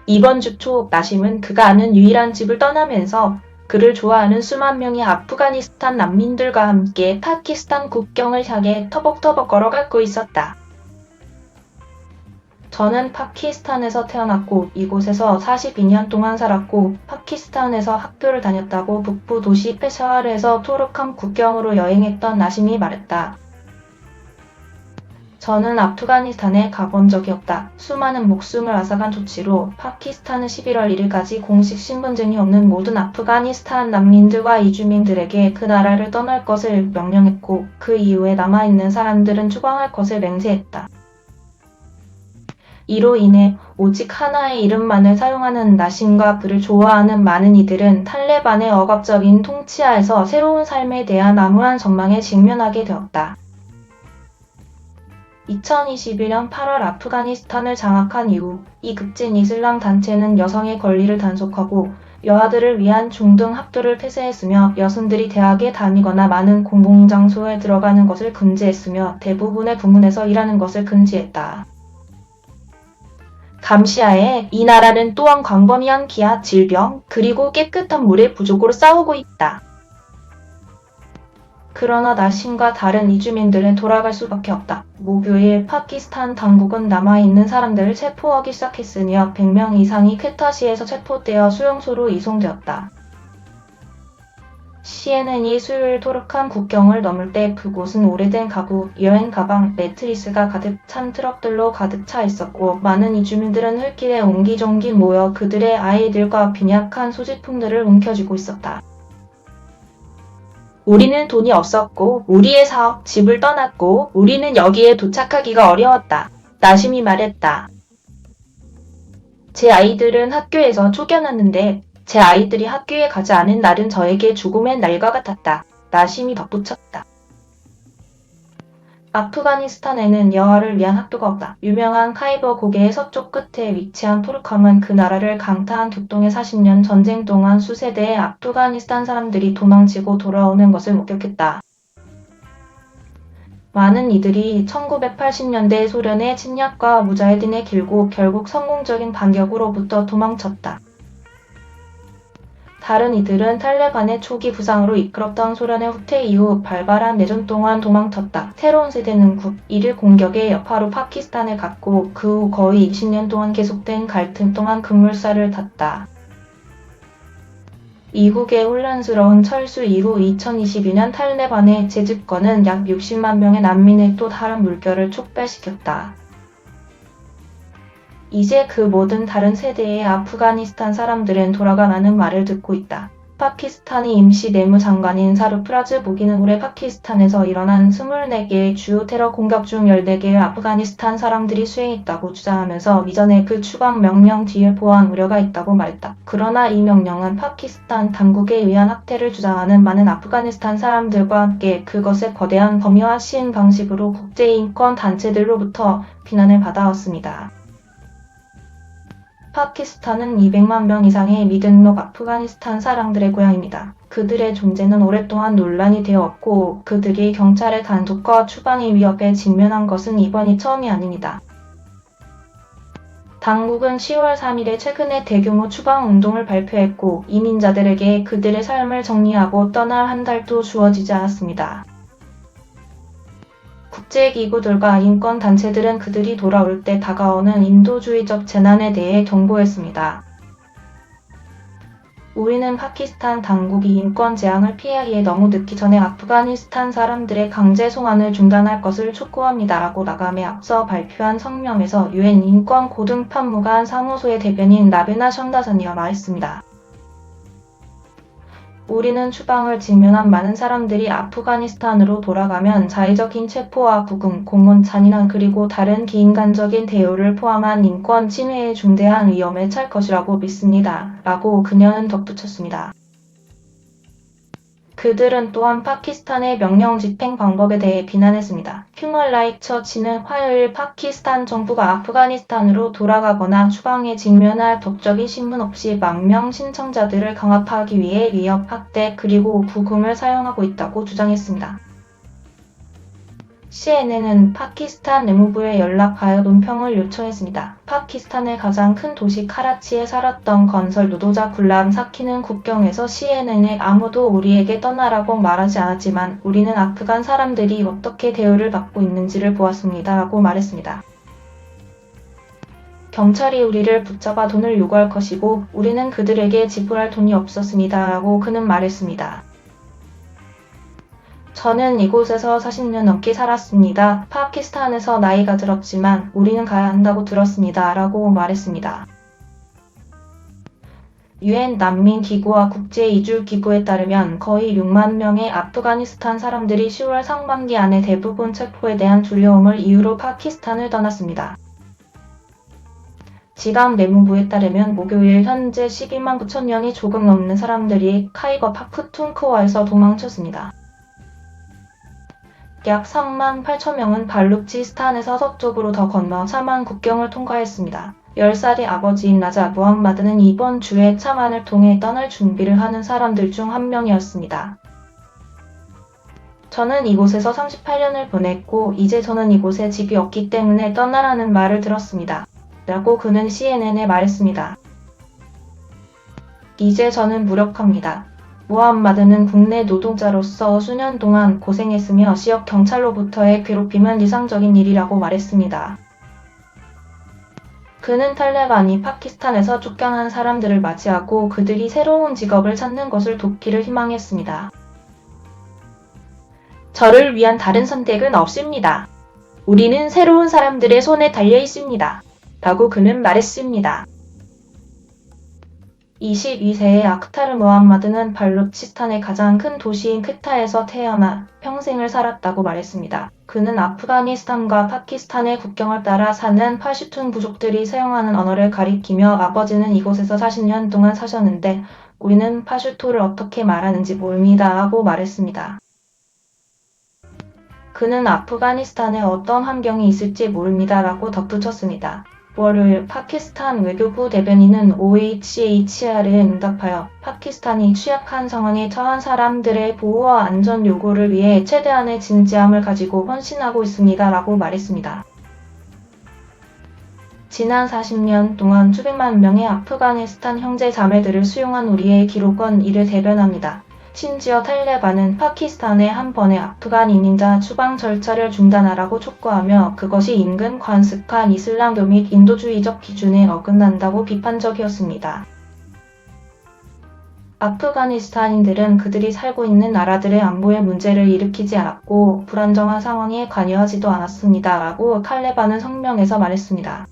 이번 주 초 나심은 그가 아는 유일한 집을 떠나면서 그를 좋아하는 수만 명의 아프가니스탄 난민들과 함께 파키스탄 국경을 향해 터벅터벅 걸어가고 있었다. 저는 파키스탄에서 태어났고 이곳에서 42년 동안 살았고 파키스탄에서 학교를 다녔다고 북부 도시 페샤와르에서 토르칸 국경으로 여행했던 나심이 말했다. 저는 아프가니스탄에 가본 적이 없다. 수많은 목숨을 앗아간 조치로 파키스탄은 11월 1일까지 공식 신분증이 없는 모든 아프가니스탄 난민들과 이주민들에게 그 나라를 떠날 것을 명령했고 그 이후에 남아있는 사람들은 추방할 것을 맹세했다. 이로 인해 오직 하나의 이름만을 사용하는 나심과 그를 좋아하는 많은 이들은 탈레반의 억압적인 통치하에서 새로운 삶에 대한 암울한 전망에 직면하게 되었다. 2021년 8월 아프가니스탄을 장악한 이후 이 급진 이슬람 단체는 여성의 권리를 단속하고 여아들을 위한 중등 학교를 폐쇄했으며 여성들이 대학에 다니거나 많은 공공장소에 들어가는 것을 금지했으며 대부분의 부문에서 일하는 것을 금지했다. 감시하에 이 나라는 또한 광범위한 기아, 질병, 그리고 깨끗한 물의 부족으로 싸우고 있다. 그러나 나심과 다른 이주민들은 돌아갈 수밖에 없다. 목요일 파키스탄 당국은 남아있는 사람들을 체포하기 시작했으며 100명 이상이 퀘타시에서 체포되어 수용소로 이송되었다. CNN이 수요일 토르칸 국경을 넘을 때 그곳은 오래된 가구, 여행 가방, 매트리스가 가득 찬 트럭들로 가득 차 있었고 많은 이주민들은 흙길에 옹기종기 모여 그들의 아이들과 빈약한 소지품들을 움켜쥐고 있었다. 우리는 돈이 없었고 우리의 사업, 집을 떠났고 우리는 여기에 도착하기가 어려웠다. 나심이 말했다. 제 아이들은 학교에서 쫓겨났는데 제 아이들이 학교에 가지 않은 날은 저에게 죽음의 날과 같았다. 나심이 덧붙였다. 아프가니스탄에는 여아를 위한 학교가 없다. 유명한 카이버 고개의 서쪽 끝에 위치한 토르캄은 그 나라를 강타한 격동의 40년 전쟁 동안 수세대의 아프가니스탄 사람들이 도망치고 돌아오는 것을 목격했다. 많은 이들이 1980년대 소련의 침략과 무자헤딘의 길고 결국 성공적인 반격으로부터 도망쳤다. 다른 이들은 탈레반의 초기 부상으로 이끌었던 소련의 후퇴 이후 발발한 내전 동안 도망쳤다. 새로운 세대는 9.11 공격의 여파로 파키스탄에 갔고 그 후 거의 20년 동안 계속된 갈등 동안 급물살을 탔다. 이국의 혼란스러운 철수 이후 2022년 탈레반의 재집권은 약 60만 명의 난민을 또 다른 물결을 촉발시켰다. 이제 그 모든 다른 세대의 아프가니스탄 사람들은 돌아가라는 말을 듣고 있다. 파키스탄의 임시 내무장관인 사르프라즈 보기는 올해 파키스탄에서 일어난 24개의 주요 테러 공격 중 14개의 아프가니스탄 사람들이 수행했다고 주장하면서 이전에 그 추방 명령 뒤에 보안 우려가 있다고 말했다. 그러나 이 명령은 파키스탄 당국에 의한 학대를 주장하는 많은 아프가니스탄 사람들과 함께 그것의 거대한 범위화 시행 방식으로 국제인권 단체들로부터 비난을 받아왔습니다. 파키스탄은 200만 명 이상의 미등록 아프가니스탄 사람들의 고향입니다. 그들의 존재는 오랫동안 논란이 되어 왔고 그들이 경찰의 단속과 추방의 위협에 직면한 것은 이번이 처음이 아닙니다. 당국은 10월 3일에 최근에 대규모 추방 운동을 발표했고 이민자들에게 그들의 삶을 정리하고 떠날 한 달도 주어지지 않았습니다. 국제기구들과 인권단체들은 그들이 돌아올 때 다가오는 인도주의적 재난에 대해 경고했습니다. 우리는 파키스탄 당국이 인권 재앙을 피하기에 너무 늦기 전에 아프가니스탄 사람들의 강제 송환을 중단할 것을 촉구합니다라고 나감에 앞서 발표한 성명에서 유엔 인권 고등판무관 사무소의 대변인 라베나 션다산이가 말했습니다. 우리는 추방을 직면한 많은 사람들이 아프가니스탄으로 돌아가면 자의적인 체포와 구금, 고문, 잔인한 그리고 다른 비인간적인 대우를 포함한 인권 침해의 중대한 위험에 처할 것이라고 믿습니다. 라고 그녀는 덧붙였습니다. 그들은 또한 파키스탄의 명령 집행 방법에 대해 비난했습니다. 휴먼 라이츠 처치는 화요일 파키스탄 정부가 아프가니스탄으로 돌아가거나 추방에 직면할 법적인 신분 없이 망명 신청자들을 강압하기 위해 위협, 학대, 그리고 구금을 사용하고 있다고 주장했습니다. CNN은 파키스탄 내무부에 연락하여 논평을 요청했습니다. 파키스탄의 가장 큰 도시 카라치에 살았던 건설 노동자 굴람 사키는 국경에서 CNN에 아무도 우리에게 떠나라고 말하지 않았지만 우리는 아프간 사람들이 어떻게 대우를 받고 있는지를 보았습니다. 라고 말했습니다. 경찰이 우리를 붙잡아 돈을 요구할 것이고 우리는 그들에게 지불할 돈이 없었습니다. 라고 그는 말했습니다. 저는 이곳에서 40년 넘게 살았습니다. 파키스탄에서 나이가 들었지만 우리는 가야 한다고 들었습니다. 라고 말했습니다. 유엔 난민기구와 국제이주기구에 따르면 거의 6만 명의 아프가니스탄 사람들이 10월 상반기 안에 대부분 체포에 대한 두려움을 이유로 파키스탄을 떠났습니다. 지방 내무부에 따르면 목요일 현재 12만 9천 명이 조금 넘는 사람들이 카이거 파크툰크와에서 도망쳤습니다. 약 3만 8천 명은 발루치스탄에서 서쪽으로 더 건너 차만 국경을 통과했습니다. 10살의 아버지인 라자 무함마드는 이번 주에 차만을 통해 떠날 준비를 하는 사람들 중 한 명이었습니다. 저는 이곳에서 38년을 보냈고 이제 저는 이곳에 집이 없기 때문에 떠나라는 말을 들었습니다. 라고 그는 CNN에 말했습니다. 이제 저는 무력합니다. 무함마드는 국내 노동자로서 수년 동안 고생했으며 지역 경찰로부터의 괴롭힘은 일상적인 일이라고 말했습니다. 그는 탈레반이 파키스탄에서 쫓겨난 사람들을 맞이하고 그들이 새로운 직업을 찾는 것을 돕기를 희망했습니다. 저를 위한 다른 선택은 없습니다. 우리는 새로운 사람들의 손에 달려 있습니다. 라고 그는 말했습니다. 22세의 아크타르 무함마드는 발루치스탄의 가장 큰 도시인 퀘타에서 태어나 평생을 살았다고 말했습니다. 그는 아프가니스탄과 파키스탄의 국경을 따라 사는 파슈툰 부족들이 사용하는 언어를 가리키며 아버지는 이곳에서 40년 동안 사셨는데 우리는 파슈토를 어떻게 말하는지 모릅니다. 라고 말했습니다. 그는 아프가니스탄에 어떤 환경이 있을지 모릅니다. 라고 덧붙였습니다. 월요일 파키스탄 외교부 대변인은 OHCHR에 응답하여 파키스탄이 취약한 상황에 처한 사람들의 보호와 안전 요구를 위해 최대한의 진지함을 가지고 헌신하고 있습니다. 라고 말했습니다. 지난 40년 동안 수백만 명의 아프가니스탄 형제 자매들을 수용한 우리의 기록은 이를 대변합니다. 심지어 탈레반은 파키스탄에 한 번의 아프간 이민자 추방 절차를 중단하라고 촉구하며 그것이 인근 관습한 이슬람교 및 인도주의적 기준에 어긋난다고 비판적이었습니다. 아프가니스탄인들은 그들이 살고 있는 나라들의 안보에 문제를 일으키지 않았고 불안정한 상황에 관여하지도 않았습니다. 라고 탈레반은 성명에서 말했습니다.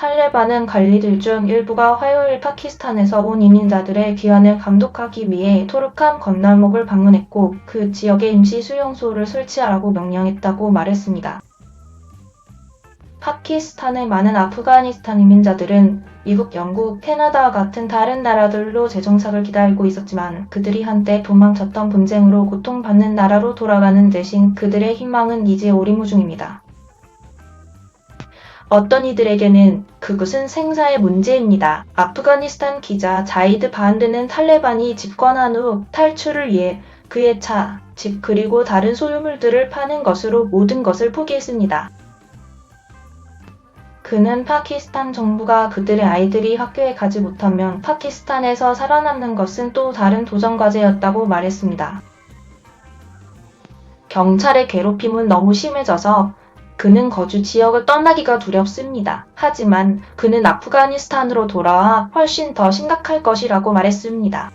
탈레반은 관리들 중 일부가 화요일 파키스탄에서 온 이민자들의 귀환을 감독하기 위해 토르칸 건널목을 방문했고 그 지역에 임시 수용소를 설치하라고 명령했다고 말했습니다. 파키스탄의 많은 아프가니스탄 이민자들은 미국, 영국, 캐나다와 같은 다른 나라들로 재정착을 기다리고 있었지만 그들이 한때 도망쳤던 분쟁으로 고통받는 나라로 돌아가는 대신 그들의 희망은 이제 오리무중입니다. 어떤 이들에게는 그것은 생사의 문제입니다. 아프가니스탄 기자 자이드 반드는 탈레반이 집권한 후 탈출을 위해 그의 차, 집 그리고 다른 소유물들을 파는 것으로 모든 것을 포기했습니다. 그는 파키스탄 정부가 그들의 아이들이 학교에 가지 못하면 파키스탄에서 살아남는 것은 또 다른 도전 과제였다고 말했습니다. 경찰의 괴롭힘은 너무 심해져서 그는 거주 지역을 떠나기가 두렵습니다. 하지만 그는 아프가니스탄으로 돌아와 훨씬 더 심각할 것이라고 말했습니다.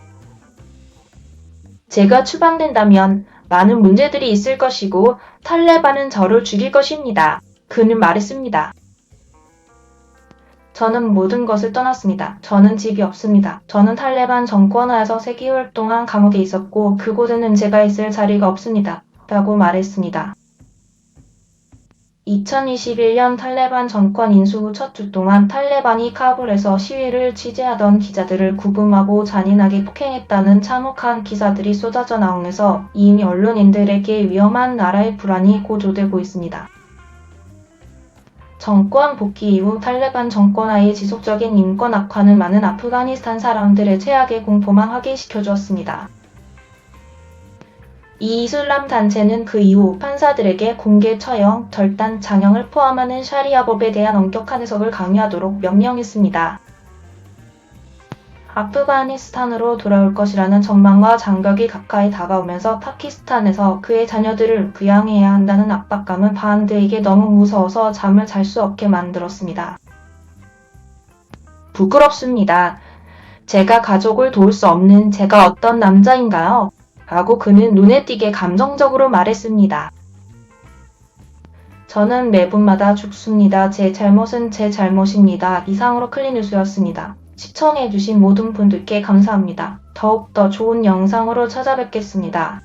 제가 추방된다면 많은 문제들이 있을 것이고 탈레반은 저를 죽일 것입니다. 그는 말했습니다. 저는 모든 것을 떠났습니다. 저는 집이 없습니다. 저는 탈레반 정권 하에서 3개월 동안 감옥에 있었고 그곳에는 제가 있을 자리가 없습니다. 라고 말했습니다. 2021년 탈레반 정권 인수 후 첫 주 동안 탈레반이 카불에서 시위를 취재하던 기자들을 구금하고 잔인하게 폭행했다는 참혹한 기사들이 쏟아져 나오면서 이미 언론인들에게 위험한 나라의 불안이 고조되고 있습니다. 정권 복귀 이후 탈레반 정권 하의 지속적인 인권 악화는 많은 아프가니스탄 사람들의 최악의 공포만 확인시켜 주었습니다. 이 이슬람 단체는 그 이후 판사들에게 공개 처형, 절단, 장형을 포함하는 샤리아법에 대한 엄격한 해석을 강요하도록 명령했습니다. 아프가니스탄으로 돌아올 것이라는 전망과 장벽이 가까이 다가오면서 파키스탄에서 그의 자녀들을 부양해야 한다는 압박감은 바한드에게 너무 무서워서 잠을 잘 수 없게 만들었습니다. 부끄럽습니다. 제가 가족을 도울 수 없는 제가 어떤 남자인가요? 라고 그는 눈에 띄게 감정적으로 말했습니다. 저는 매분마다 죽습니다. 제 잘못은 제 잘못입니다. 이상으로 클리뉴스였습니다. 시청해주신 모든 분들께 감사합니다. 더욱더 좋은 영상으로 찾아뵙겠습니다.